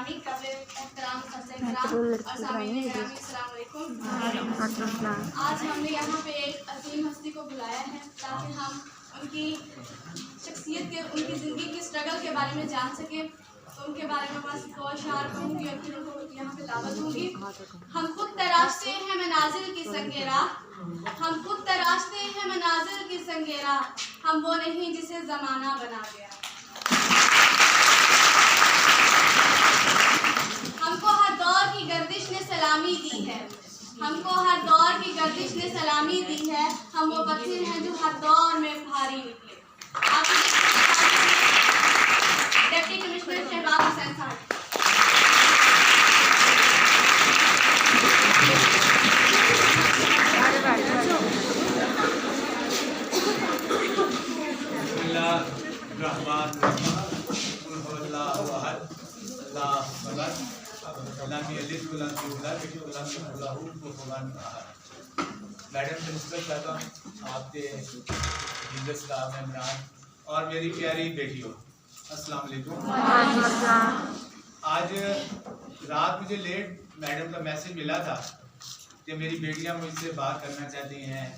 गिरामी, काबिल एहतराम सत्याग्रह और सामईन गिरामी, अस्सलाम वालेकुम। आज हमने यहाँ पे एक अजीम हस्ती को बुलाया है ताकि हम उनकी शख्सियत के, उनकी ज़िंदगी की स्ट्रगल के बारे में जान सकें। तो उनके बारे में बस दो अशार कहूँगी और फिर उनको यहाँ पे दावत दूँगी। हम खुद तराशते हैं मनाजिल की संगेरा, हम खुद तराशते हैं मनाजिल की संगेरा, हम वो नहीं जिसे ज़माना बना गया। हमको हर दौर की गर्दिश ने सलामी दी है, हमको हर दौर की गर्दिश ने सलामी दी है, हम वो पत्थर हैं जो हर दौर में भारी निकले। डिप्टी कमिश्नर शहबाज हुसैन साहब। मैडम प्रिंसिपल साहब, आपके बिजनेस का मेहमान और मेरी प्यारी बेटियों, अस्सलाम वालेकुम। आज रात मुझे लेट मैडम का मैसेज मिला था कि मेरी बेटियां मुझसे बात करना चाहती हैं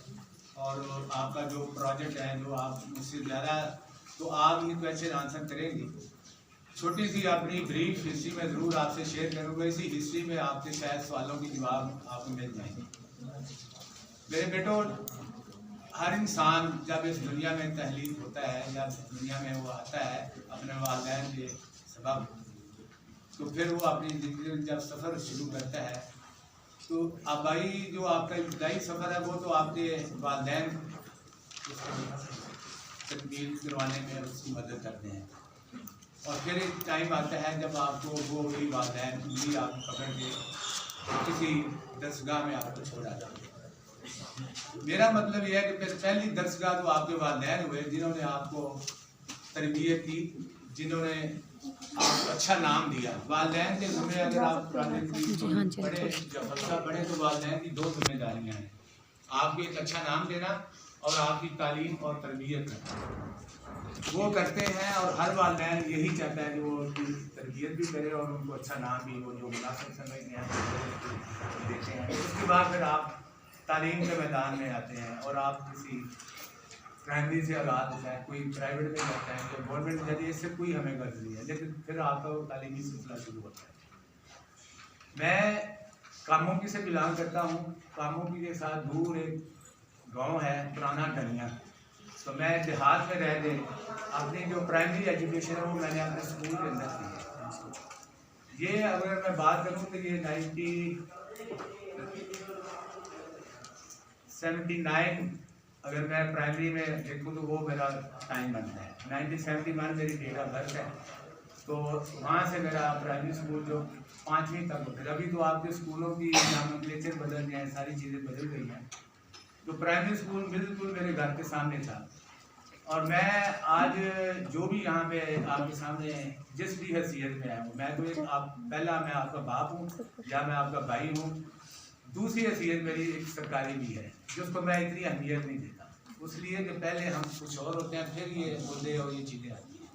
और आपका जो प्रोजेक्ट है, जो आप मुझसे ज़्यादा तो आप ये क्वेश्चन आंसर करेंगी। छोटी सी अपनी ब्रीफ हिस्ट्री में ज़रूर आपसे शेयर करूँगा। इसी हिस्ट्री में आपके शायद सवालों के जवाब आपको मिल जाएंगे। मेरे बेटों, हर इंसान जब इस दुनिया में तहलील होता है, जब दुनिया में वो आता है अपने वालिदैन के सबब, तो फिर वो अपनी ज़िंदगी में जब सफ़र शुरू करता है तो आबाई जो आपका इब्तदाई सफ़र है वो तो आपके वालिदैन तकमील करवाने में उसकी मदद करते हैं। और फिर एक टाइम आता है जब आपको वो वही वालिदैन भी आपको पकड़ के किसी दरसगाह में आपको छोड़ा जाता है। मेरा मतलब यह है कि फिर पहली दरसगाह तो आपके वालिदैन हुए जिन्होंने आपको तरबियत की, जिन्होंने आपको अच्छा नाम दिया। वालिदैन के ज़िम्मे अगर आप पढ़े या फलसफा पढ़े तो वालिदैन की दो जिम्मेदारियाँ हैं, आपको एक अच्छा नाम देना और आपकी तालीम और तरबियत करना। वो करते हैं और हर वालिदैन यही चाहता है कि वो उनकी तरबियत भी करे और उनको अच्छा नाम भी वो जो मुनासिब समझते हैं देते हैं। उसके बाद फिर आप तालीम के मैदान में आते हैं और आप किसी प्राइमरी से आगाज़ होता है, कोई प्राइवेट में जाता है, कोई गवर्नमेंट में जाती है, इससे कोई हमें गर्ज नहीं है, लेकिन फिर आपका वो तालीमी सिलसिला शुरू होता है। मैं कामोकी से बिलोंग करता हूँ। कामोकी के साथ दूर एक गांव है पुराना टनिया, तो मैं देहात में रह गए अपनी जो प्राइमरी एजुकेशन है वो मैंने अपने स्कूल के अंदर की है। ये अगर मैं बात करूँ तो ये 1979 अगर मैं प्राइमरी में देखूँ तो वो मेरा टाइम बनता है। 1971 मेरी डेट ऑफ बर्थ है, तो वहाँ से मेरा प्राइमरी स्कूल जो 5वीं तक होता है। अभी तो आपके स्कूलों की नॉमेनक्लेचर बदल गए हैं, सारी चीज़ें बदल गई हैं। तो प्राइमरी स्कूल बिल्कुल मेरे घर के सामने था। और मैं आज जो भी यहाँ पे आपके सामने जिस भी हैसियत में आया हूँ, मैं तो एक पहला मैं आपका बाप हूँ या मैं आपका भाई हूँ। दूसरी हैसियत मेरी एक सरकारी भी है जिसको मैं इतनी अहमियत नहीं देता, इसलिए कि पहले हम कुछ और होते हैं फिर ये मुद्दे और ये चीज़ें आती हैं।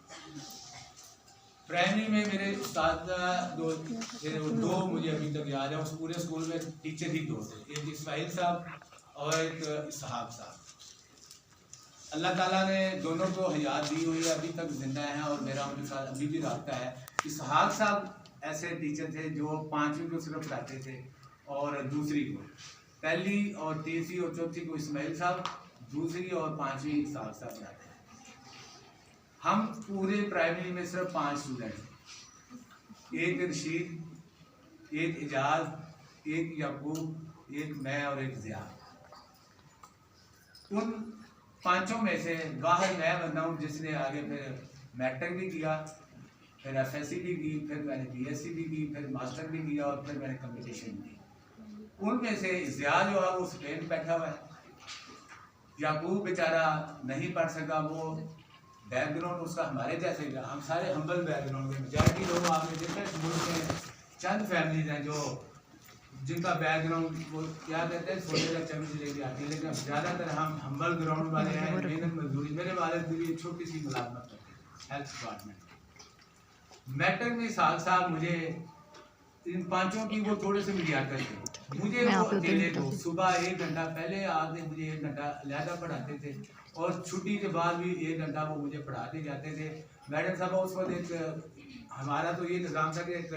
प्राइमरी में मेरे उस्ताद दो मुझे अभी तक याद है, उस पूरे स्कूल में टीचर ही दो थे, एक इस्माइल साहब और एक इसहाक साहब। अल्लाह ताला ने दोनों को हयात दी हुई है, अभी तक जिंदा हैं और मेरा उनके साथ अभी भी रखता है। इसहाक साहब ऐसे टीचर थे जो 5वीं को सिर्फ पढ़ाते थे और दूसरी को, पहली और तीसरी और चौथी को इस्माइल साहब, दूसरी और 5वीं इसहाक साहब पढ़ाते हैं। हम पूरे प्राइमरी में सिर्फ 5 स्टूडेंट हैं, एक रशीद, एक इजाज, एक याकूब, एक मैं और एक ज़िया। उन 5 में से बाहर मैं बंदा हूँ जिसने आगे फिर मैट्रिक भी किया, फिर FSC भी की, फिर मैंने BSc भी की, फिर मास्टर भी किया और फिर मैंने कंपटीशन की। उनमें से ज़िया जो है वो स्पेन बैठा हुआ है, याकूब बेचारा नहीं पढ़ सका, वो बैकग्राउंड उसका हमारे जैसे ही, हम सारे हम्बल बैकग्राउंड के, मेजॉरिटी लोग आपने देखा इस मुल्क में चंद फैमिलीज हैं जो जिनका बैकग्राउंड वो क्या कहते हैं सोने का चम्मच लेके आती है, लेकिन ज़्यादातर हम हम्बल ग्राउंड वाले हैं, मेहनत मजदूरी। मेरे वालिद भी एक छोटी सी मुलाजमत करते हैं हेल्थ डिपार्टमेंट। मैट्रिक में साल साहब मुझे इन पांचों की वो थोड़े से मिलियाकर थे, मुझे वो अकेले को सुबह 1 घंटा पहले आके मुझे 1 घंटा अलहदा पढ़ाते थे और छुट्टी के बाद भी 1 घंटा वो मुझे पढ़ाते जाते थे। मैडम साहब उस वक्त एक हमारा तो ये निज़ाम था कि एक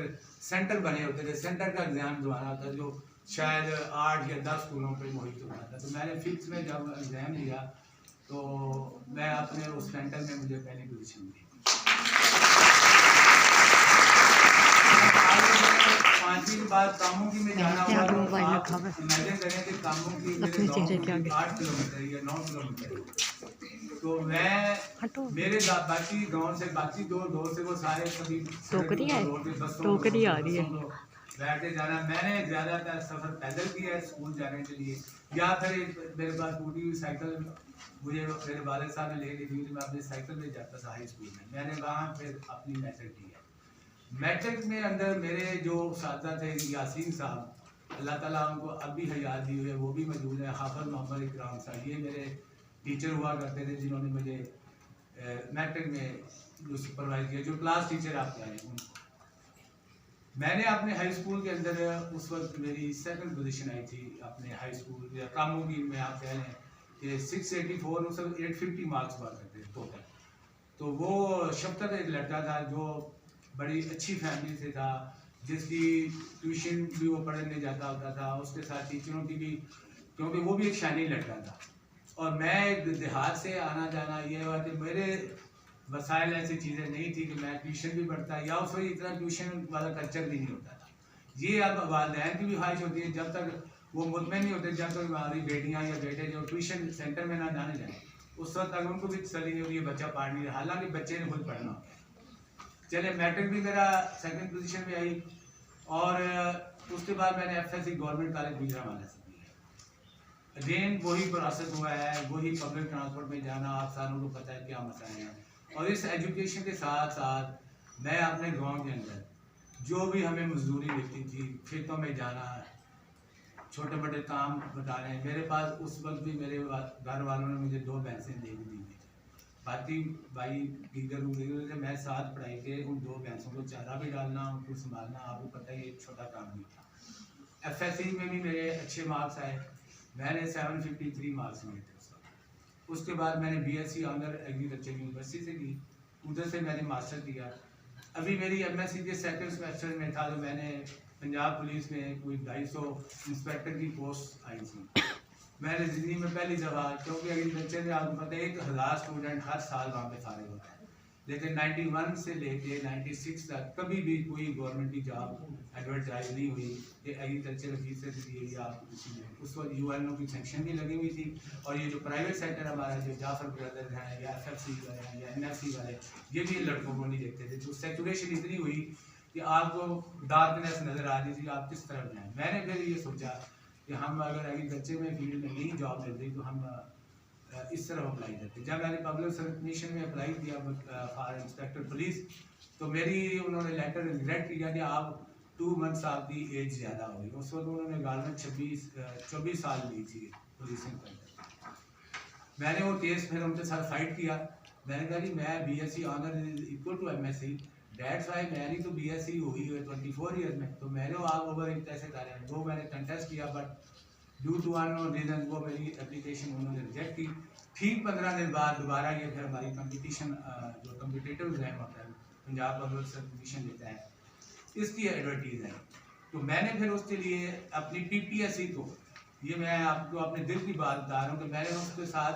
सेंटर बने होते थे, सेंटर का एग्ज़ाम जो आना था जो शायद 8 या 10 स्कूलों पर मुहित होता था। तो मैंने 5th में जब एग्ज़ाम लिया तो मैं अपने उस सेंटर में मुझे पहली पोजीशन दी। 5वीं के बाद कामों की में जाना हुआ तो आप इमेजिन करें कि कामों की मेरे गाँव 8 किलोमीटर या 9 किलोमीटर। तो मैं मेरे बाकी गांव से बाकी दो दोस्त से वो सारे सभी टोकरी आ रही है बैठे जाना। मैंने ज़्यादातर सफ़र पैदल किया है स्कूल जाने के लिए, या फिर मेरे पास टूटी हुई साइकिल मुझे मेरे वालिद साहब ने लेके दी, मैं अपनी साइकिल में जाता था हाई स्कूल में। मैंने वहाँ फिर अपनी मैट्रिक की है। मैट्रिक में अंदर मेरे जो साथी थे यासीन साहब, अल्लाह ताला उनको अब भी हयात दी हुई है, वो भी मौजूद है। हाफिज मोहम्मद इकराम साहब ये मेरे टीचर हुआ करते थे जिन्होंने मुझे मैट्रिक में जो सुपरवाइज किया, जो क्लास टीचर आप कह रहे हैं उनको। मैंने अपने हाई स्कूल के अंदर उस वक्त मेरी 2nd पोजीशन आई थी अपने हाई स्कूल या कामों की में आप कह रहे हैं कि 684 उस वक्त 850 मार्क्स हुआ करते थे टोटल। तो वो शफ्कत एक लड़का था जो बड़ी अच्छी फैमिली से था, जिसकी ट्यूशन भी वो पढ़ने जाता होता था, उसके साथ टीचरों की भी, क्योंकि वो भी एक शानी लड़का था। और मैं देहात से आना जाना ये हुआ कि मेरे वसाइल ऐसी चीज़ें नहीं थी कि मैं ट्यूशन भी पढ़ता, या उस वक्त इतना ट्यूशन वाला कल्चर भी नहीं होता था। ये अब वालिदैन की भी ख्वाहिश होती है, जब तक वो मुतमईन नहीं होते, जब तक हमारी बेटियाँ या बेटे जो ट्यूशन सेंटर में ना जाने जाए उस वक्त तक उनको भी तसल्ली नहीं होती है बच्चा पढ़ नहीं रहा, हालांकि बच्चे ने खुद पढ़ना होता है। चले मैट्रिक भी मेरा 2nd पोजीशन में आई और उसके बाद मैंने FSC गवर्नमेंट कॉलेज गुजरांवाला से किया। अगेन वही प्रोसेस हुआ है, वही पब्लिक ट्रांसपोर्ट में जाना, आप सारों को पता है क्या मसाइल हैं। और इस एजुकेशन के साथ साथ मैं अपने गांव के अंदर जो भी हमें मजदूरी मिलती थी, खेतों में जाना, छोटे बड़े काम बता रहे हैं। मेरे पास उस वक्त भी मेरे घर वालों ने मुझे 2 भैंसें दे दी थी, बाकी भाई दीगर से मैं साथ पढ़ाई के उन 2 भैंसों को चारा भी डालना, उनको संभालना, आपको पता है ये छोटा काम नहीं था। FSC में भी मेरे अच्छे मार्क्स आए, मैंने 753 मार्क्स लिए थे उस वक्त। उसके बाद मैंने BSc ऑनर एग्रीकल्चर यूनिवर्सिटी से की, उधर से मैंने मास्टर किया। अभी मेरी MSc के 2nd सेमेस्टर में था तो मैंने पंजाब पुलिस में कोई 250 इंस्पेक्टर की पोस्ट आई थी। मैंने ज़िंदगी में पहली दफ़ा, क्योंकि एग्रीकल्चर में आपको पता है 1000 स्टूडेंट हर साल वहाँ पे फारिग होता है, लेकिन 91 से लेके 96 तक कभी भी कोई गवर्नमेंट की जॉब एडवर्टाइज नहीं हुई कि एग्रीकल्चर ऑफिसर के लिए या आप किसी में। उस वक्त UNO की सेंक्शन भी लगी हुई थी, और ये जो प्राइवेट सेक्टर हमारा जो जाफर ब्रदर्स हैं या FFC वाले हैं या NFC वाले, ये भी लड़कों को नहीं देखते थे। तो सेचुरेशन इतनी हुई कि आपको डार्कनेस नज़र आ रही थी, आप किस तरफ जाएँ। मैंने फिर ये सोचा कि हम अगर एग्रीकल्चर में फील्ड में नहीं जॉब मिलती तो हम इस तरफ अप्लाई करते। जब मैंने पब्लिक सर्विस कमीशन में अप्लाई किया फॉर इंस्पेक्टर पुलिस, तो मेरी उन्होंने लेटर रिजेक्ट किया कि आप 2 मंथ्स आपकी एज ज़्यादा हो गई। उस वक्त उन्होंने गारमेंट 24 साल ली थी पोजीशन पर। मैंने वो केस फिर उनके साथ फाइट किया। मैंने कहा जी मैं BSc honour is equal to MSc, that's why मैंने तो BSc हुई है 24 ईयर में, तो मैंने आप ओवर कैसे कर रहे हैं। वो मैंने कंटेस्ट किया, but due to unknown reason वो मेरी एप्लीकेशन उन्होंने रिजेक्ट की। ठीक 15 दिन बाद दोबारा ये फिर हमारी कंपटीशन जो कम्पिटिटिव एग्जाम होता है पंजाब पब्लिक सर्विस कमीशन लेता है, इसकी एडवर्टीज है। तो मैंने फिर उसके लिए अपनी PPSC को, ये मैं आपको अपने दिल की बात बता रहा हूँ कि मैंने उसके साथ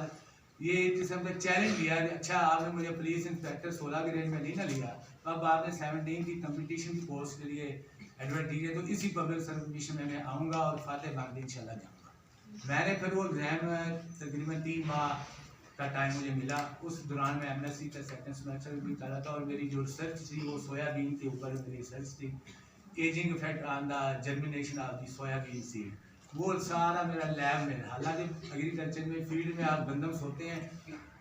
ये एक किस्म का चैलेंज लिया कि अच्छा आपने मुझे पुलिस इंस्पेक्टर 16 की रेंज में नहीं ना लिया, तो अब आपने 17 की कंपटीशन की पोस्ट के लिए एडवर्टीज है, तो इसी पब्लिक सर्विस कमीशन में मैं आऊँगा और फातेह बांध इंशाल्लाह जाऊँगा। मैंने फिर वो एग्ज़ाम तकरीबन 3 माह का टाइम मुझे मिला। उस दौरान मैं MSc का 2nd सेमेस्टर भी कर रहा था, और मेरी जो रिसर्च थी वो सोयाबीन के ऊपर मेरी रिसर्च थी, ageing effect on the germination of the soybean seed. वो सारा मेरा लैब में, हालांकि एग्रीकल्चर में फील्ड में आप गंदम सोते हैं,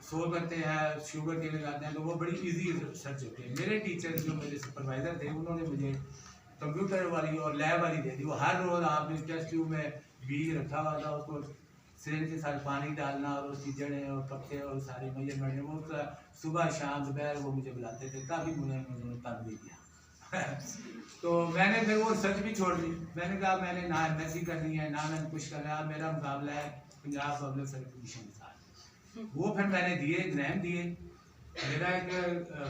सो करते हैं, शुगर के लगाते हैं, तो वो बड़ी इजी रिसर्च होती है। मेरे टीचर जो मेरे सुपरवाइज़र थे उन्होंने मुझे कंप्यूटर वाली और लैब वाली दे दी। वो हर रोज़ आपने टेस्ट ट्यूब में बीज रखा हुआ था, उसको सिरेंज के साथ पानी डालना और उसकी जड़ें और पत्ते और सारे मेजरमेंट वो सुबह शाम दोपहर वो मुझे बुलाते थे, काफ़ी मुझे तंग भी किया। तो मैंने फिर वो सच भी छोड़ दी। मैंने कहा मैंने ना एमएससी करनी है ना मैंने कुछ करना है, मेरा मुकाबला है पंजाब पब्लिक सर्विस कमीशन के साथ। वो फिर मैंने दिए, एग्जाम दिए। मेरा एक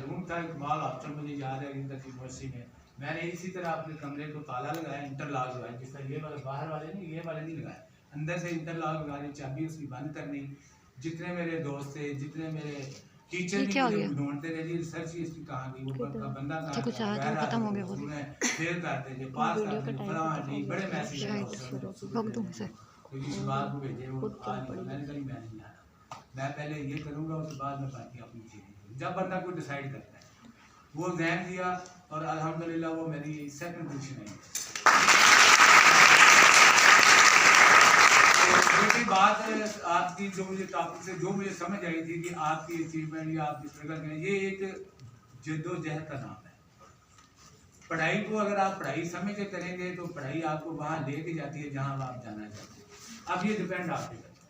रूम था इकबाल हॉस्टल, मुझे याद है यूनिवर्सिटी में। मैंने इसी तरह अपने कमरे को ताला लगाया, इंटरलॉक लगाया, जिस तरह ये वाले बाहर वाले नहीं, ये वाले नहीं लगाए, अंदर से इंटरलॉक लगाने, चाबी उसकी बंद करनी। जितने मेरे दोस्त थे, जितने मेरे टीचर भी मुझे ढूंढते थे जी रिसर्च की इसकी कहाँ गई, वो बंदा खत्म हो गया, फेल करते थे, पास करते थे, फलाना बड़े मैसेज इस बात को भेजे। वो मैंने कहा मैं नहीं आना, मैं पहले ये करूँगा उसके बाद मैं बाकी अपनी चीज़ें। जब बंदा कोई डिसाइड करता है, वो एग्जाम दिया और अल्हम्दुलिल्लाह वो मेरी सेकंड पोजीशन है। तो बात आपकी जो मुझे टॉपिक से जो मुझे समझ आई थी कि आपकी अचीवमेंट या आपकी स्ट्रगल में, ये एक जद्दोजहद का नाम है। पढ़ाई को अगर आप पढ़ाई समझ के करेंगे तो पढ़ाई आपको वहाँ लेके जाती है जहाँ आप जाना चाहते हैं। अब ये डिपेंड आप पे करता है,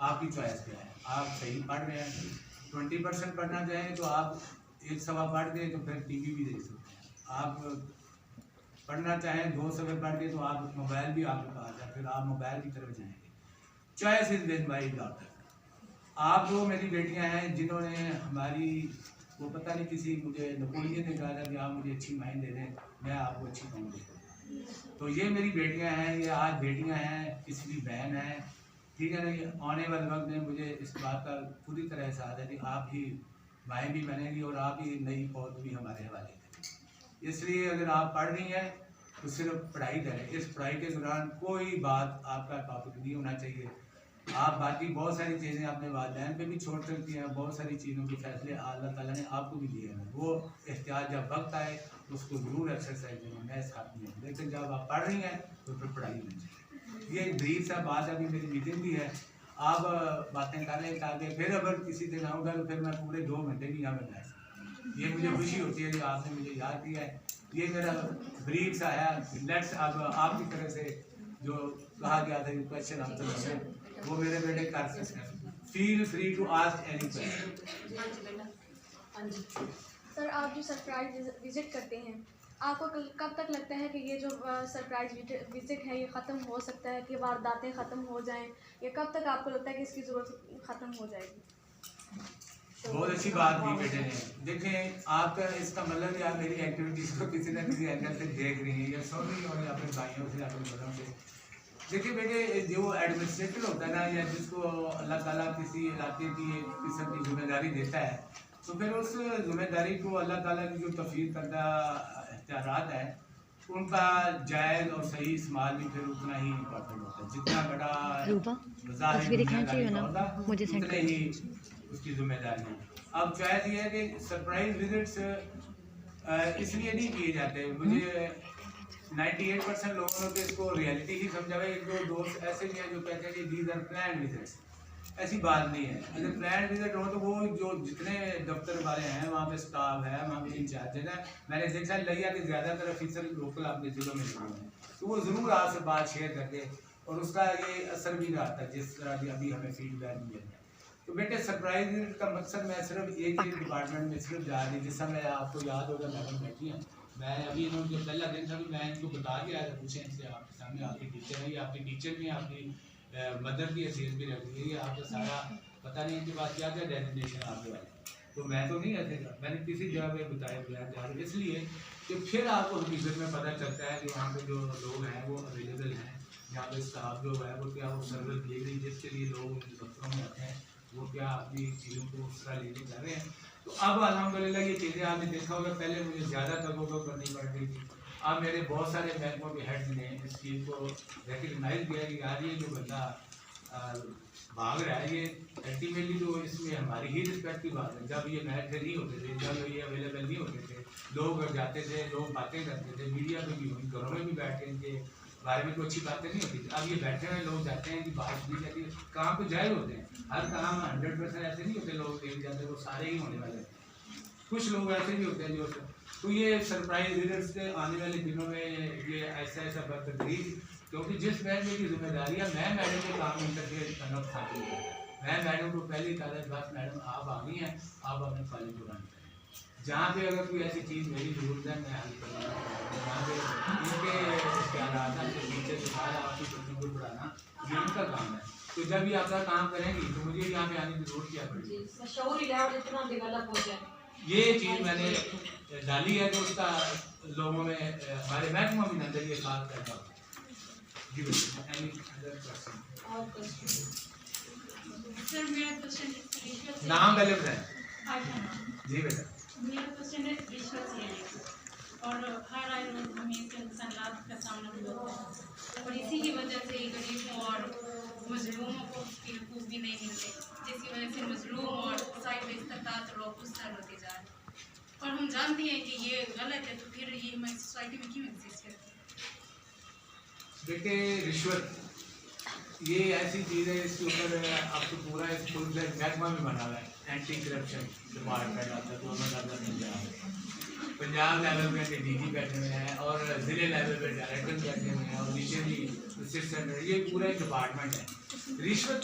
आपकी चॉइस क्या है। आप सही पढ़ रहे हैं, 20% पढ़ना चाहें तो आप एक सवा पढ़ के तो फिर टीवी भी देख सकते हैं। आप पढ़ना चाहें 2 सवा पढ़ के तो आप मोबाइल भी आपके पास है, फिर आप मोबाइल की तरफ जाएंगे। Choice is with my daughter. आप जो मेरी बेटियां हैं जिन्होंने हमारी वो पता नहीं किसी मुझे नपोलियन ने कहा था कि आप मुझे अच्छी माइंड दे दें, मैं आपको अच्छी माइंड दे दूँ। तो ये मेरी बेटियां हैं, ये आज बेटियां हैं, किसी की बहन है, ठीक है ना। ये आने वाले वक्त में मुझे इस बात का पूरी तरह एहसास है कि आप ही माएँ भी बनेंगी और आप ही नई पौध भी हमारे हवाले करेंगे। इसलिए अगर आप पढ़ रही हैं तो सिर्फ पढ़ाई करें। इस पढ़ाई के दौरान कोई बात आपका टॉपिक नहीं होना चाहिए। आप बाकी बहुत सारी चीज़ें अपने वालिदैन पे भी छोड़ सकती हैं, बहुत सारी चीज़ों के फैसले अल्लाह ताला ने आपको भी दिए हैं। वो एहतियात जब वक्त आए उसको ज़रूर एक्सरसाइज करना, मैं इस हाथ में। लेकिन जब आप पढ़ रही हैं तो फिर पढ़ाई बन जाए। ये ब्रीफ सा बात अभी मेरी मीटिंग भी है, आप बातें कर लें ताकि फिर अगर किसी दिन आऊँगा तो फिर मैं पूरे 2 घंटे भी यहाँ बैठ सकूँ। ये मुझे खुशी होती है कि आपने मुझे याद किया है। ये मेरा ब्रीफ सा है। लेट्स अब आपकी तरफ से जो कहा गया था क्वेश्चन आंसर वो मेरे बेटे कर सकते हैं। Feel free to ask any question. Sir, आप जो सरप्राइज विजिट करते हैं, आपको कब तक लगता है कि ये जो सरप्राइज विजिट है ये ख़त्म हो सकता है, कि वारदातें ख़त्म हो जाएं, या कब तक आपको लगता है कि इसकी ज़रूरत ख़त्म हो जाएगी? बहुत अच्छी बात की बेटे ने। देखें, आपका इसका मतलब कि आप मेरी एक्टिविटीज़ को किसी न किसी एंगल से देख रही हैं या सुन रही हो अपने भाइयों से, अपने बड़ों से। देखिए बेटे, जो एडमिनिस्ट्रेटर होता है ना, या जिसको अल्लाह ताला किसी इलाके की एक किस्म की जिम्मेदारी देता है, तो फिर उस जिम्मेदारी को अल्लाह ताला की जो तफवीज़ करदा इख्तियारात है उनका जायज़ और सही इस्तेमाल भी फिर उतना ही इम्पोर्टेंट होता है। जितना बड़ा उतने ही उसकी जिम्मेदारी है। अब चॉइस ये है कि सरप्राइज विजिट्स इसलिए नहीं किए जाते। मुझे 98% लोगों ने तो इसको रियलिटी ही समझा हुआ है। 1-2 दोस्त ऐसे भी हैं जो कहते हैं कि दीज आर प्लान विजिट्स। ऐसी बात नहीं है। अगर प्लान विजिट हो तो वो जो जितने दफ्तर वाले हैं वहाँ पे स्टाफ है, वहाँ पे इंचार्ज है, मैंने देखा लिया कि ज़्यादातर ऑफिसर लोकल अपने ज़िलों में लगे हैं, तो वो ज़रूर आपसे बात शेयर करके और उसका ये असर भी रहा था जिस तरह की अभी हमें फीडबैक मिल है। तो बेटे, सरप्राइज विजिट का मकसद मैं सिर्फ एक ही डिपार्टमेंट में सिर्फ जा रही, जिस समय आपको याद होगा मैडम बैठी हैं, मैं अभी इन्होंने जो पहला दिन था मैं इनको बता के आया था, पूछें इनसे आपके सामने आपकी टीचर है, ये आपकी टीचर भी है, आपकी मदर की हैसियत भी रखती है, आपका सारा पता नहीं इनके पास क्या क्या डेजिग्नेशन आपके वाले। तो मैं तो नहीं रहते, मैंने किसी जगह पे बताया जा रहा, इसलिए कि फिर आपको हकीकत में पता चलता है कि वहाँ पे जो लोग हैं वो अवेलेबल हैं, यहाँ पे स्टाफ जो है वो क्या वो सर्विस दे रही जिसके लिए लोग उन दफ्तरों में आते हैं, वो क्या अपनी चीज़ों को उस तरह लेके जा रहे हैं। तो अब अल्हम्दुलिल्लाह ये चीज़ें आपने देखा होगा, पहले मुझे ज़्यादा तगोदो करनी पड़ रही थी। अब मेरे बहुत सारे महकमों के हेड्स ने इस चीज़ को रिकगनाइज किया कि यार ये जो बंदा भाग रहा है, ये अल्टीमेटली तो इसमें हमारी ही रिस्पेक्ट की बात है। जब ये मैच नहीं होते थे, जब ये अवेलेबल नहीं होते थे, लोग जाते थे, लोग बातें करते थे, मीडिया में भी हुई, घरों में भी बैठ के इनके बारे में कोई अच्छी बातें नहीं होती थी। अब ये बैठे हुए लोग जाते हैं कि बात भी जाती है, काम तो जाहिर होते हैं, हर काम 100% ऐसे नहीं होते लोग देख जाते, वो सारे ही होने वाले हैं। कुछ लोग ऐसे भी होते हैं जो, तो ये सरप्राइज विजिट्स के आने वाले दिनों में ये ऐसा बतदरीज क्योंकि जिस मैडम की जिम्मेदारी है, मैं मैडम के काम इंटरफेयर करना चाहती हूँ। मैं मैडम को पहली तारीख बस मैडम आप आ गई हैं, आप अपने कॉलेज को रन करें। जहाँ पे अगर कोई ऐसी चीज़ मेरी जरूरत है मैं हल करूँगा। जहाँ पे इनके ख्याल के टीचर सिखाया आपकी बच्चों को पढ़ाना ये इनका काम है। तो जब ये आपका काम करेंगी तो मुझे यहाँ पे आने की जरूरत क्या पड़ेगी। ये चीज़ मैंने डाली है तो उसका लोगों में हमारे महकमा में अंदर ये बात करता हूँ। जी सर मेरा क्वेश्चन नाम पहले बताएं। जी बेटा मेरा क्वेश्चन है रिश्वत से है और हर आए रोज हमें इसके नुकसानात का सामना भी होता है और इसी की वजह से गरीबों और मजलूमों को उसके हकूक़ भी नहीं मिलते, जिसकी वजह से मजलूम और साहिब इस्तात लोग उसतर होते जा रहे हैं और हम जानते हैं कि ये गलत है, तो फिर ये हमारी सोसाइटी में क्यों एग्जिस्ट करती है। बेटे रिश्वत ये ऐसी चीज़ है इसके ऊपर अब तो पूरा एक फुल फ्लैग महकमा भी बना हुआ है। एंटी करप्शन डिपार्टमेंट आता है, दोनों लेवल पंजाब लेवल पे डीजी बैठे हुए हैं और ज़िले लेवल पे डायरेक्टर बैठे हुए हैं और नीचे भी असिस्टेंट, ये पूरा एक डिपार्टमेंट है। रिश्वत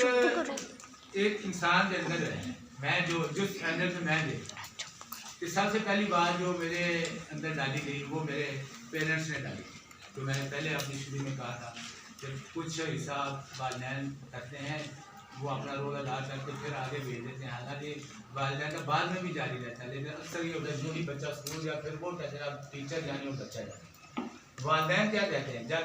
एक इंसान के अंदर है। मैं जिस एंगल से मैं देखता हूँ कि सबसे पहली बात जो मेरे अंदर डाली गई वो मेरे पेरेंट्स ने डाली। तो मैंने पहले अपनी शुरू में कहा था कि कुछ हिसाब वालिदैन करते हैं, वो अपना रोल अदा करके फिर आगे भेज देते हैं। हालांकि वालिदैन का बाद में भी जारी रहता है, लेकिन अक्सर ये होता है जो ही बच्चा स्कूल या फिर वो कहते हैं अब टीचर जाने और बच्चा जाने। वालिदैन क्या कहते हैं, जब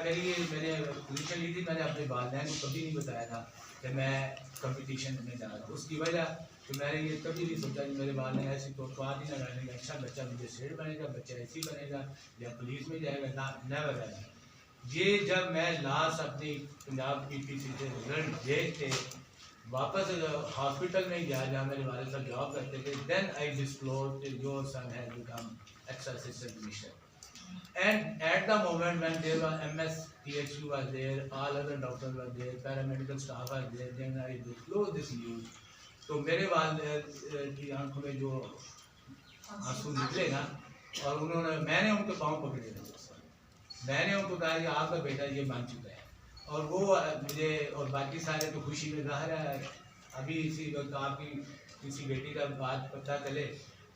मैंने पोजीशन ली थी मैंने अपने वालिदैन को कभी नहीं बताया था कि मैं कंपटीशन में जा रहा हूँ। उसकी वजह तो मैंने ये कभी नहीं सोचा कि मेरे वालिदैन ऐसी तो बात ही ना डालेंगे, अच्छा बच्चा मुझे सेठ बनेगा, बच्चा ऐसी बनेगा या पुलिस में जाएगा ना, नेवर एवर। ये जब मैं लास्ट अपनी पंजाब PPC से रिजल्ट देख के वापस हॉस्पिटल में गया जहाँ मेरे वाले साहब जॉब करते थे, then I disclose your son has become ex assistant commissioner and at the moment when there were MS PHU was there, all other doctors were there, paramedical staff was there, then I disclosed this news। तो मेरे वाले की आंखों में जो आंसू निकले ना, और उन्होंने मैंने उनके पाँव पकड़े थे, मैंने उनको कहा कि आपका बेटा ये मान चुका है। और वो मुझे और बाकी सारे तो खुशी में ज़ाहिर है। अभी इसी वक्त आपकी किसी बेटी का बात पता चले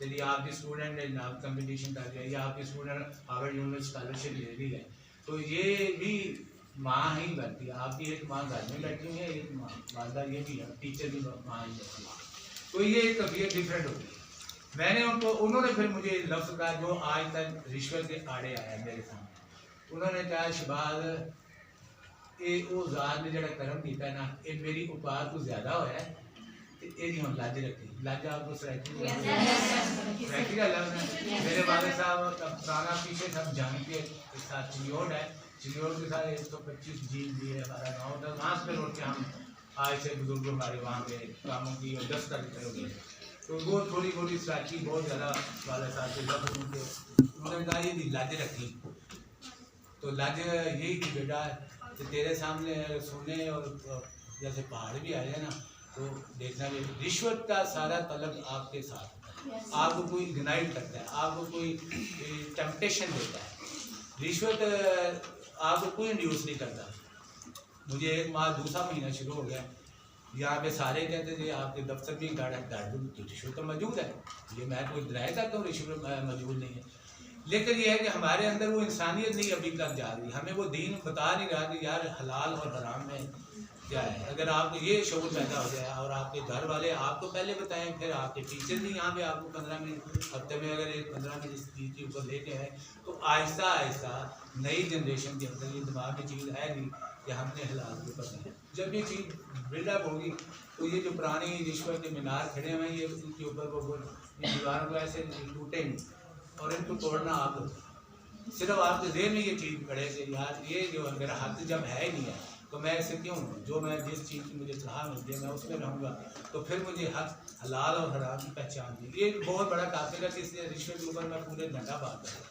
यदि आपकी स्टूडेंट ने नाम कंपटीशन कर दिया या आपकी स्टूडेंट हार्वर्ड यूनिवर्सिटी स्कॉलरशिप ले रही है, तो ये भी माँ ही बनती है। आपकी एक माँ घर में बैठी हुई है, एक माँ वादा ये भी है, टीचर भी माँ ही बैठी है, तो ये तबीयत डिफरेंट होती है। मैंने उन्होंने फिर मुझे लफ्ज़ कहा जो आज तक रिश्वत के आड़े आया मेरे सामने। उन्होंने कहा शहबाज ये वो ज़ात ने जरा करम किया ना, ये मेरी औकात तो ज़्यादा होया है, तो ये हम लज रखी लज आपको सराइकी का लफ्ज़ है। मेरे वाले साहब का पुराना पीछे सब जंग के साथ चिन्योड है, चिन्योड के साथ 125 जी है हमारा गाँव था, वहाँ से रोड के हम आज से बुजुर्ग हमारे वहाँ के कामों की और दस्त करोगे, तो वो थोड़ी मोटी सराइकी बहुत ज़्यादा वाले साहब के लफ्ज़ उन्होंने कहा ये लज रखी। तो लज यही थी बेटा कि तेरे सामने सुनने और जैसे पहाड़ भी आए ना तो देखना भी रिश्वत का सारा तलब आपके साथ होता है। आपको कोई इग्नाइट करता है, आपको कोई टेम्पटेशन देता है। रिश्वत आपको कोई इंड्यूस नहीं करता। मुझे एक माह दूसरा महीना शुरू हो गया, यहाँ पे सारे कहते थे आपके दफ्तर में रिश्वत तो मौजूद है। ये मैं कोई डराया करता हूँ, रिश्वत मौजूद नहीं है, लेकिन ये है कि हमारे अंदर वो इंसानियत नहीं अभी तक जा रही। हमें वो दीन बता नहीं रहा कि यार हलाल और हराम में क्या है। अगर आपको ये शौक़ पैदा हो जाए और आपके घर वाले आपको पहले बताएं, फिर आपके टीचर भी यहाँ पे आपको 15 मिनट हफ्ते में अगर एक 15 मिनट इस चीज़ के ऊपर लेते हैं, तो आहिस्ता आहिस्ता नई जनरेशन के अंदर ये दिमाग में चीज़ है नहीं कि हमने हलाल के ऊपर नहीं। जब ये चीज़ बिल्डअप होगी तो ये जो पुरानी रिश्वत के मीनार खड़े हुए हैं, ये इनके ऊपर वो दीवारों को ऐसे टूटेंगे और इनको तोड़ना आप सिर्फ आपके ज़हन में ये चीज़ पड़े कि यार ये जो मेरा हक जब है ही नहीं है तो मैं ऐसे क्यों हूँ। जो मैं जिस चीज़ की मुझे सलाह मिलती है मैं उसमें रहूँगा, तो फिर मुझे हक हलाल और हराम की पहचान दी। ये बहुत बड़ा काफिल है, इसलिए रिश्वत के ऊपर मैं पूरे घंटा बात करूँ।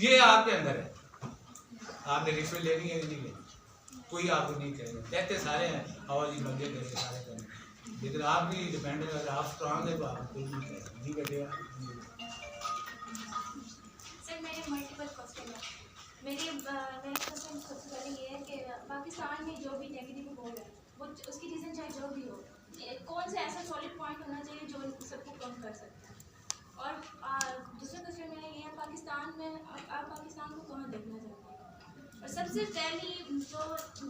ये आपके अंदर है, आपने रिश्वत लेनी है नहीं लेनी, कोई आपको नहीं कहेगा। कहते सारे हैं और जी बंदे करेंगे सारे करेंगे, लेकिन आप भी डिपेंडेंट अगर आप स्ट्रांग है तो आप कोई नहीं करेगा। सर मेरे मल्टीपल क्वेश्चन है। मेरी पाकिस्तान में जो भी नेगेटिव हो है वो उसकी रीज़न चाहे जो भी हो, कौन सा ऐसा सॉलिड पॉइंट होना चाहिए जो सबको कम कर सकता है। और दूसरा क्वेश्चन मेरा ये है, पाकिस्तान में आप पाकिस्तान को कहाँ देखना चाहते हैं? और सबसे पहली जो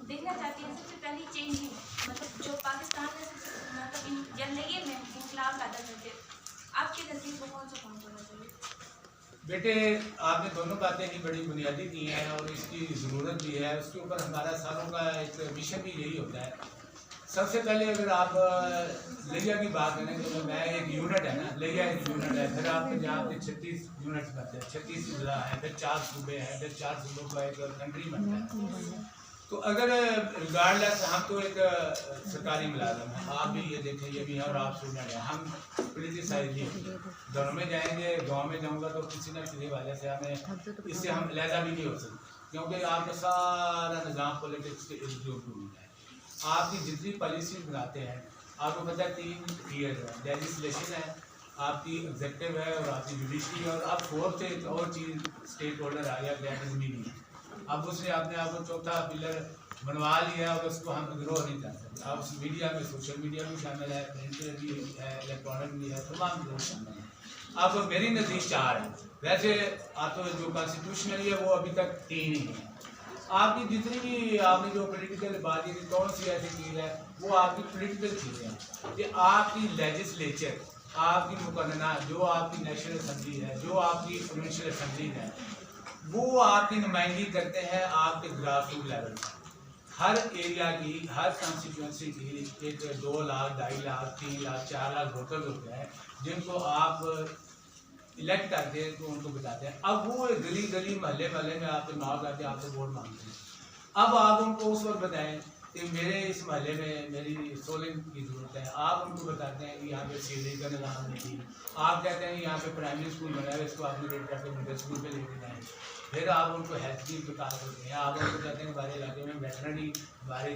देखना चाहती हैं, सबसे पहली चेंजिंग मतलब जो पाकिस्तान में मतलब ज़िंदगी में इंकलाब पैदा करते, आपके नज़दीक को कौन सा पॉइंट होना चाहिए? बेटे, आपने दोनों बातें ही बड़ी बुनियादी की हैं और इसकी ज़रूरत भी है। उसके ऊपर हमारा सालों का एक मिशन भी यही होता है। सबसे पहले अगर आप लिया की बात करें तो मैं एक यूनिट है ना, लिया एक यूनिट है, फिर आप पंजाब के 36 यूनिट्स बनते हैं, 36 ज़िला है, फिर 4 सूबे हैं, फिर 4 सूबों का एक कंट्री बनता है। तो अगर रिगार्डलेस हम तो एक सरकारी मुलाजम है, आप भी ये देखें ये भी हैं और आप स्टूडेंट हैं, हम पोलिटिसाइज नहीं होंगे। घरों में जाएंगे, गांव में जाऊंगा तो किसी न किसी वजह से हमें इससे हम लहजा भी नहीं हो सकते, क्योंकि आपका सारा निज़ाम पॉलिटिक्स के इर्द गिर्द है। आपकी जितनी पॉलिसी बनाते हैं, आपको पता है 3 टीयर है, लेजिस्लेशन है, आपकी एग्जेक्टिव है और आपकी जुडिशरी है, और अब फोर्थ एक और चीज़ स्टेक होल्डर आ गया, दैट इज मीडिया। अब उसने अपने आप को चौथा पिलर बनवा लिया और उसको हम इग्नोर नहीं कर सकते। अब उस मीडिया में सोशल मीडिया भी शामिल है, प्रिंट भी है, इलेक्ट्रॉनिक भी है, तमाम लोग शामिल हैं। अब मेरी नज़दीक 4 है, वैसे आप तो जो कॉन्स्टिट्यूशनली है वो अभी तक 3 ही है। आपकी जितनी भी आपने जो पोलिटिकल बात की कौन सी ऐसी चीज़ है, वो आपकी पोलिटिकल चीज़ें हैं कि आपकी लेजिस्लेचर, आपकी मुकन्ना जो आपकी नेशनल असम्बली है, जो आपकी प्रोविंशियल असम्बली है, वो आपकी नुमाइंदगी करते हैं आपके ग्रास रूट लेवल पर। हर एरिया की, हर कॉन्स्टिट्यूंसी की एक 2 लाख, 2.5 लाख, 3 लाख, 4 लाख वोटर्स होते हैं जिनको आप इलेक्ट करते हैं, तो उनको बताते हैं। अब वो गली गली महल्ले महल्ले में आपके माँ करते हैं, आपसे वोट मांगते हैं। अब आप उनको उस वक्त बताएं कि मेरे इस महल्ले में मेरी सोलिंग की ज़रूरत है, आप उनको बताते हैं कि यहाँ पे सीवरेज का निज़ाम नहीं, आप कहते हैं यहाँ पे प्राइमरी स्कूल बना है, इसको आप मिडिल स्कूल पे लेके जाएँ। फिर आप उनको हेल्थ की विकास करते हैं, आप उनको कहते हैं हमारे इलाके में वेटरनरी, हमारे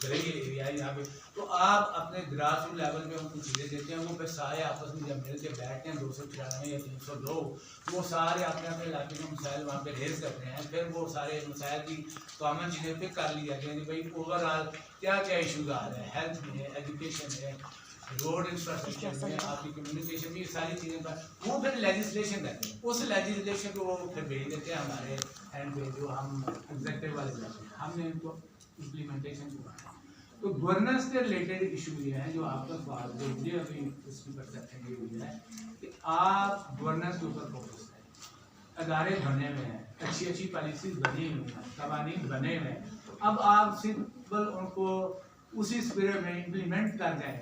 गली एरिया है यहाँ पे, तो आप अपने ग्रास रूट लेवल पे उनको चीज़ें देते हैं। वो फिर सारे आपस में जब मिल के बैठते हैं 294 या 300 लोग, वो सारे अपने अपने इलाके में मसाइल वहाँ पे रेज करते हैं। फिर वो सारे मसाइल की कॉमन चीज़ें पिक कर ली जाती हैं कि भाई ओवरऑल क्या क्या इशूज़ आ रहे हैं, हेल्थ में है, एजुकेशन है, रोड इंफ्रास्ट्रक्चर में, आपकी कम्युनिकेशन में, सारी चीज़ें पर वो फिर लेजिस्लेशन करते हैं। उस लेजिस्लेशन को वो फिर भेज देते हैं हमारे एंड पे, जो हम एग्जेक्टिव वाले जाते हैं, हमने इनको इम्प्लीमेंटेशन को। तो गवर्नेंस से रिलेटेड इशू ये हैं जो आपका सवाल जो मुझे अभी उसकी परसेप्शन ये हुई है कि आप गवर्नेंस के ऊपर फोकस करें। अदारे बने हुए हैं, अच्छी अच्छी पॉलिसीज बनी हुई हैं, कवानीन बने हुए हैं, अब आप सिंपल उनको उसी स्पिरिट में इम्प्लीमेंट कर जाएँ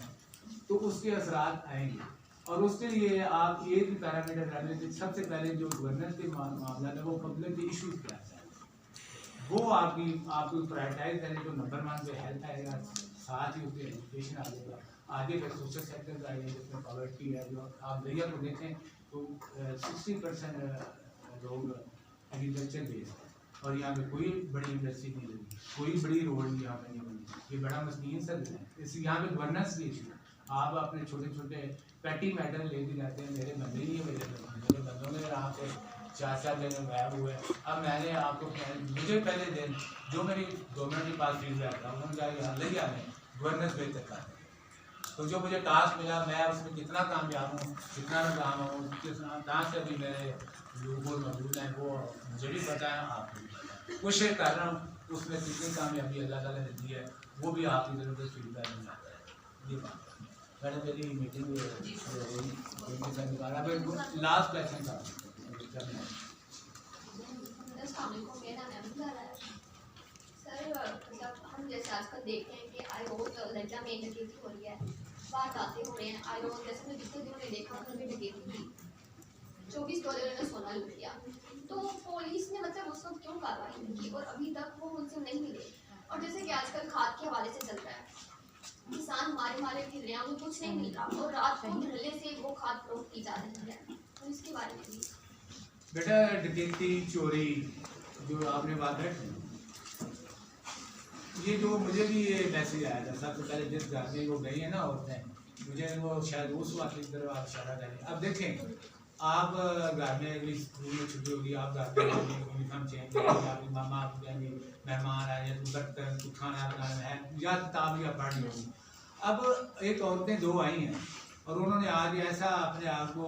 तो उसके असरात आएंगे। और उसके लिए आप एक ही पैरामीटर डालें कि सबसे पहले जो गवर्नेंस के मामला है वो पब्लिक के इशूज़ क्या है, वो आपको प्रायोरिटाइज करें। तो नंबर 1 पे हेल्थ आएगा, साथ ही उसके एजुकेशन आ जाएगा, आगे फिर सोशल सेक्टर आएगा जिसमें पॉवर्टी है। जो आप दरिया को देखें तो 60% लोग एग्रीकल्चर बेस्ड है और यहाँ पे कोई बड़ी इंडस्ट्री नहीं लगी, कोई बड़ी रोड यहाँ पे नहीं बनी, ये बड़ा मसकीन सर है। इस यहाँ पे गवर्नेंस की इशू है। आप अपने छोटे छोटे पैटी मैटर लेके जाते हैं, मेरे बंदे नहीं है, मेरे बंदों में यहाँ पे 4 दिन गायब हुए। अब मैंने आपको मुझे पहले दिन जो मेरी गवर्नमेंट के पास फीडबैक था उन्होंने कहा यहाँ लिया में गवर्नेंस बेहतर कर दें। तो जो मुझे टास्क मिला मैं उसमें कितना कामयाब हूँ, कितना नाकाम हूँ, कितना कहाँ से भी मेरे लोग मौजूद हैं वो मुझे भी पता है, आपको भी पता है। कोशिश कर रहा हूँ उसमें कितनी कामयाबी अल्लाह ताला ने दी है वो भी आपकी तरफ से फीडबैक मिल जाता है। ये बात मैंने मेरी मीटिंग लास्ट क्वेश्चन था सर, हम जैसे आजकल देखते हैं कि आयोग लड़कियां में डकैती हो रही है, बाहर आते हो रहे हैं आयोग, जैसे मैं पिछले दिनों में देखा घर में डकैती की, 24 तोले ने सोना लूट लिया। तो पुलिस ने मतलब उस वक्त क्यों कार्रवाई नहीं की और अभी तक वो मुझसे नहीं मिले। और जैसे कि आजकल खाद के हवाले से चल रहा है, किसान मारे फिर रहे हैं, उन्हें कुछ नहीं मिल रहा और रात को धरने से वो खाद फरोख्त की जा रही है, तो इसके बारे में भी। बेटा डकैती चोरी जो आपने बात रखी, ये जो मुझे भी ये मैसेज आया था सबसे पहले जिस घर में वो गई है ना औरतें, मुझे वो शायद उस वक्त की तरफ आप इशारा करें। अब देखें आप घर में भी स्कूल में छुट्टी होगी, आप घर पे यूनिफॉर्म चेंज करेंगे, आपकी मामा आपको कहेंगे मेहमान आए हैं, तू खाना बनाना है या किताब या पढ़नी होगी। अब एक औरतें दो आई हैं और उन्होंने आज ऐसा अपने आप को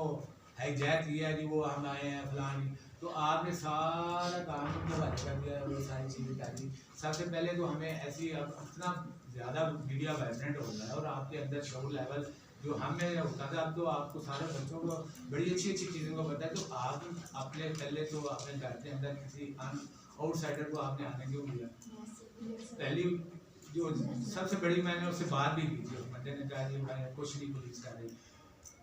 हाईजैक किया कि वो हम आए हैं फलानी, तो आपने सारा काम उनको हवाले कर दिया, वो सारी चीज़ें कर दी। सबसे पहले तो हमें ऐसी अब इतना ज़्यादा मीडिया वाइब्रेंट हो गया है और आपके अंदर शोर लेवल जो हमें होता था, अब तो आपको सारे बच्चों को बड़ी अच्छी अच्छी चीज़ों को पता है। तो आप अपने पहले तो अपने घर के अंदर किसी आउटसाइडर को आपने आने क्यों दिया? पहली जो सबसे बड़ी मैंने उससे बात भी की थी, उस बंदे ने कहा जी मैं कुछ नहीं पुलिस कर रही।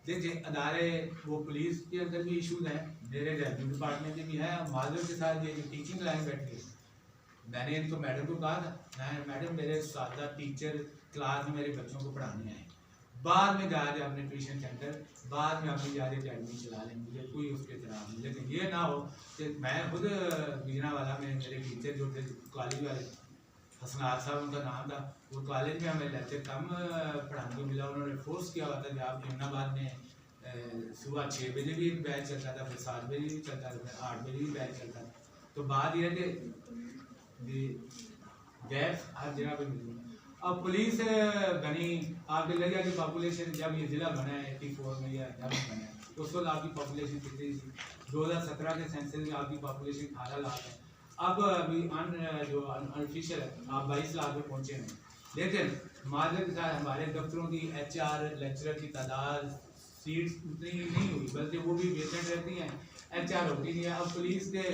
देखिए अदारे वो पुलिस के अंदर भी इशूज हैं, मेरे रेवेन्यू डिपार्टमेंट में भी है, माजर के साथ ये टीचिंग लाइन बैठ गई। मैंने इनको मैडम को कहा था, मैं मैडम मेरे सादा टीचर क्लास में मेरे बच्चों को पढ़ाने आए, बाद में जा रहे अपने ट्यूशन सेंटर, बाद में अपनी जा रहे अकेडमी चला लें, मुझे कोई उसके खिलाफ नहीं। लेकिन ये ना हो कि मैं खुद बीना वाला में मेरे टीचर जो थे कॉलेज वाले हसनार साहब उनका नाम था, वो कॉलेज में हमें लेक्चर कम पढ़ाने को मिला, उन्होंने फोर्स किया हुआ था कि आप यमुनाबाद में सुबह 6 बजे भी एक बैच चलता था, फिर 7 बजे भी चलता था, फिर 8 बजे भी बैच चलता था। तो बात यह है कि गैस हर जगह पे मिलती है। अब पुलिस बनी, आपके लगे कि पॉपुलेशन जब ये ज़िला बना है 84 में या जब बना है उस वक्त आपकी पॉपुलेशन कितनी थी? 2017 के सेंसस में आपकी पॉपुलेशन 18 लाख है। अब अभी जो अनऑफिशियल है आप 22 लाख पे पहुँचे हैं। लेकिन माजर के साथ हमारे दफ्तरों की HR लेक्चरर की तादाद सीट्स उतनी नहीं हुई, बल्कि वो भी वेकेंट रहती हैं, HR होती नहीं है। अब पुलिस के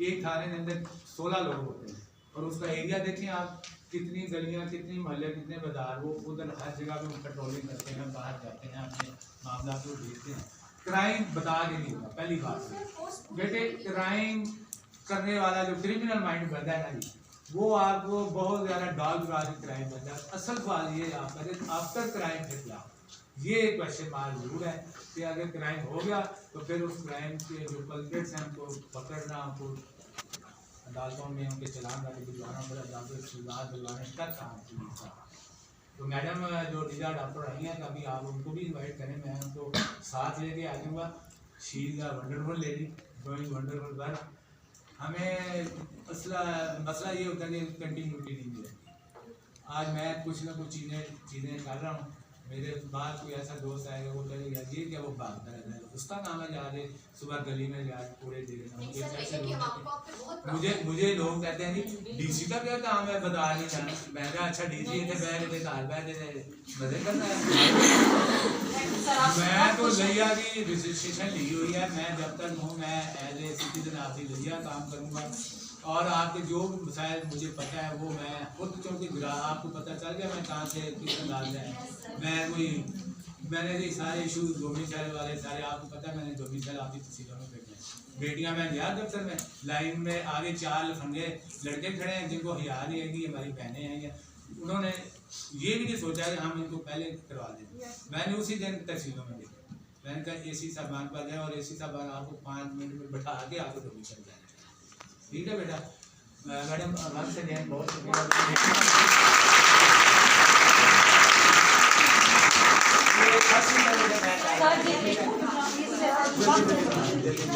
एक थाने के अंदर 16 लोग होते हैं और उसका एरिया देखें आप, कितनी गलियां, कितनी मोहल्ले, कितने बाजार, वो उधर हर जगह पे पेट्रोलिंग करते हैं, बाहर जाते हैं, अपने मामला को देखते हैं। क्राइम बता के नहीं होगा पहली बात बेटे, क्राइम करने वाला जो क्रिमिनल माइंड बनता है ना, वो आपको बहुत ज़्यादा डॉग वाली क्राइम बनता है। असल सवाल ये आपका आफ्टर क्राइम फिर क्या, ये क्वेश्चन मार्क जरूर है कि अगर क्राइम हो गया तो फिर उस क्राइम के जो कल्प्रिट्स हैं उनको पकड़ना, उनको अदालतों में उनके चलान वाले दिलवाना, फिर अदालतों से सजा दिलवाने तक काम किया। तो मैडम जो लीजा डॉक्टर आई हैं, कभी आप उनको भी इन्वाइट करें, मैं उनको साथ लेके आ जाऊँगा। She is a wonderful lady doing wonderful work. हमें मसला ये होता है कि कंटिन्यूटी नहीं मिलेगी। आज मैं कुछ ना कुछ चीज़ें कर रहा हूँ, मेरे बाद कोई ऐसा दोस्त आएगा वो कहेगा ये क्या, वो भागता रहता है, उसका काम है जा रहे सुबह गली में जा कूड़े दे रहे। मुझे लोग कहते हैं जी DC का क्या काम है बता नहीं जाना। मैं कहा अच्छा DC थे बैठे घर बैठे मजे करना है। मैं तो लिया की रजिस्ट्रेशन ली हुई है, मैं जब तक हूँ मैं एज ए सिटीजन आपकी लिया काम करूँगा और आपके जो मसाइल मुझे पता है वो मैं खुद, क्योंकि आपको पता चल गया मैं कहाँ से किस अंदाज में मैंने ये सारे इशू डोमिसाइल वाले सारे आपको पता है, मैंने डोमिसाइल आपकी तस्वीरों में भेजे हैं। बेटियाँ मैं गया दफ्तर में, लाइन में आगे 4 लफंगे लड़के खड़े हैं जिनको हिया नहीं है कि हमारी बहनें हैं, या उन्होंने ये भी नहीं सोचा कि हम इनको पहले करवा दें। मैंने उसी दिन तस्वीरों में देखा, मैंने कहा AC सामान पर जाए और AC सामान आपको 5 मिनट में बैठा के आपको डोमिसाइल जाए। ठीक है बेटा, मैडम आराम से जाए, बहुत शुक्रिया।